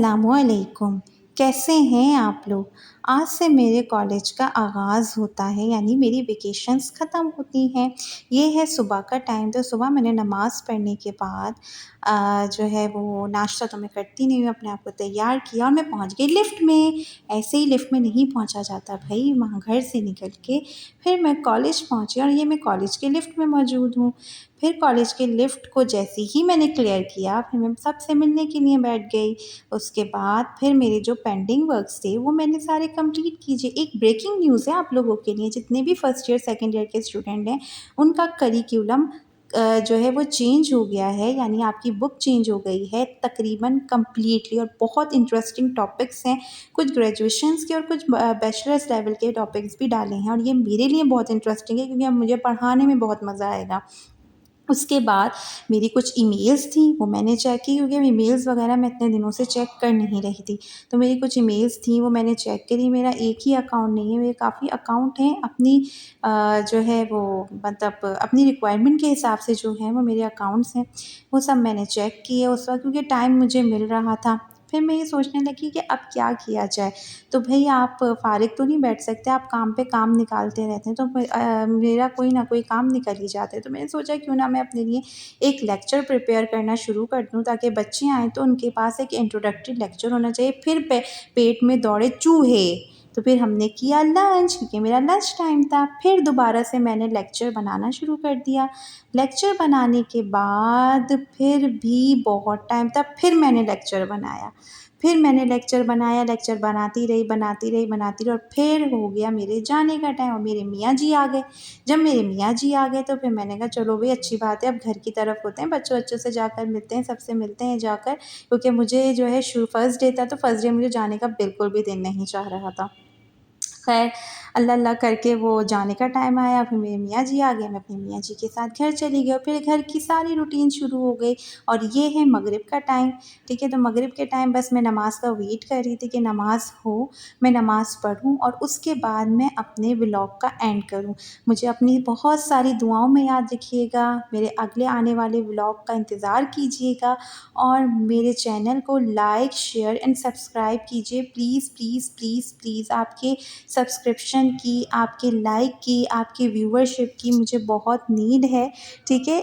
अस्सलामुअलैकुम। कैसे हैं आप लोग? आज से मेरे कॉलेज का आगाज़ होता है, यानी मेरी वेकेशंस ख़त्म होती हैं। ये है सुबह का टाइम, तो सुबह मैंने नमाज़ पढ़ने के बाद जो है वो नाश्ता तो मैं करती नहीं हूँ, अपने आप को तैयार किया और मैं पहुँच गई लिफ्ट में। ऐसे ही लिफ्ट में नहीं पहुँचा जाता भई, वहाँ घर से निकल के फिर मैं कॉलेज पहुँची और ये मैं कॉलेज के लिफ्ट में मौजूद हूँ। फिर कॉलेज के लिफ्ट को जैसे ही मैंने क्लियर किया, फिर मैं सबसे मिलने के लिए बैठ गई। उसके बाद फिर मेरे जो पेंडिंग वर्क्स थे वो मैंने सारे कंप्लीट कीजिए। एक ब्रेकिंग न्यूज़ है आप लोगों के लिए, जितने भी फर्स्ट ईयर सेकंड ईयर के स्टूडेंट हैं उनका करिकुलम जो है वो चेंज हो गया है, यानी आपकी बुक चेंज हो गई है तकरीबन कंप्लीटली। और बहुत इंटरेस्टिंग टॉपिक्स हैं, कुछ ग्रेजुएशंस के और कुछ बैचलर्स लेवल के टॉपिक्स भी डाले हैं, और ये मेरे लिए बहुत इंटरेस्टिंग है क्योंकि अब मुझे पढ़ाने में बहुत मज़ा आएगा। उसके बाद मेरी कुछ ईमेल्स थी, वो मैंने चेक की क्योंकि ईमेल्स वगैरह मैं इतने दिनों से चेक कर नहीं रही थी। तो मेरी कुछ ईमेल्स थी, वो मैंने चेक करी। मेरा एक ही अकाउंट नहीं है, मेरे काफ़ी अकाउंट हैं। अपनी जो है वो मतलब अपनी रिक्वायरमेंट के हिसाब से जो है वो मेरे अकाउंट्स हैं, वो सब मैंने चेक किए उस वक़्त, क्योंकि टाइम मुझे मिल रहा था। फिर मैं ये सोचने लगी कि अब क्या किया जाए? तो भई आप फ़ारिग तो नहीं बैठ सकते, आप काम पे काम निकालते रहते हैं, तो मेरा कोई ना कोई काम निकल ही जाता है। तो मैंने सोचा क्यों ना मैं अपने लिए एक लेक्चर प्रिपेयर करना शुरू कर दूँ, ताकि बच्चे आएँ तो उनके पास एक इंट्रोडक्टरी लेक्चर होना चाहिए। फिर पेट में दौड़े चूहे। तो फिर हमने किया लंच, क्योंकि मेरा लंच टाइम था। फिर दोबारा से मैंने लेक्चर बनाना शुरू कर दिया। लेक्चर बनाने के बाद फिर भी बहुत टाइम था, फिर मैंने लेक्चर बनाया। फिर मैंने लेक्चर बनाया, लेक्चर बनाती रही, बनाती रही, बनाती रही, और फिर हो गया मेरे जाने का टाइम और मेरे मियाँ जी आ गए। जब मेरे मियाँ जी आ गए तो फिर मैंने कहा चलो भई अच्छी बात है, अब घर की तरफ होते हैं, बच्चों-वच्चों से जाकर मिलते हैं, सबसे मिलते हैं जाकर, क्योंकि मुझे जो है फर्स्ट डे था, तो फर्स्ट डे मुझे जाने का बिल्कुल भी दिल नहीं चाह रहा था। खैर अल्लाह अल्लाह करके वो जाने का टाइम आया, फिर मेरे मियाँ जी आ गए, मैं अपने मियाँ जी के साथ घर चली गई और फिर घर की सारी रूटीन शुरू हो गई। और ये है मगरिब का टाइम, ठीक है? तो मगरिब के टाइम बस मैं नमाज़ का वेट कर रही थी कि नमाज़ हो, मैं नमाज़ पढ़ूँ और उसके बाद मैं अपने व्लॉग का एंड करूँ। मुझे अपनी बहुत सारी दुआओं में याद रखिएगा, मेरे अगले आने वाले व्लॉग का इंतज़ार कीजिएगा और मेरे चैनल को लाइक, शेयर एंड सब्सक्राइब कीजिए। प्लीज़, प्लीज़, प्लीज़, प्लीज़ आपके सब्सक्रिप्शन की, आपके लाइक की, आपकी व्यूअरशिप की मुझे बहुत नीड है, ठीक है?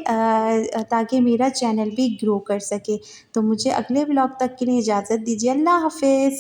ताकि मेरा चैनल भी ग्रो कर सके। तो मुझे अगले व्लॉग तक के लिए इजाज़त दीजिए। अल्लाह हाफ़िज़।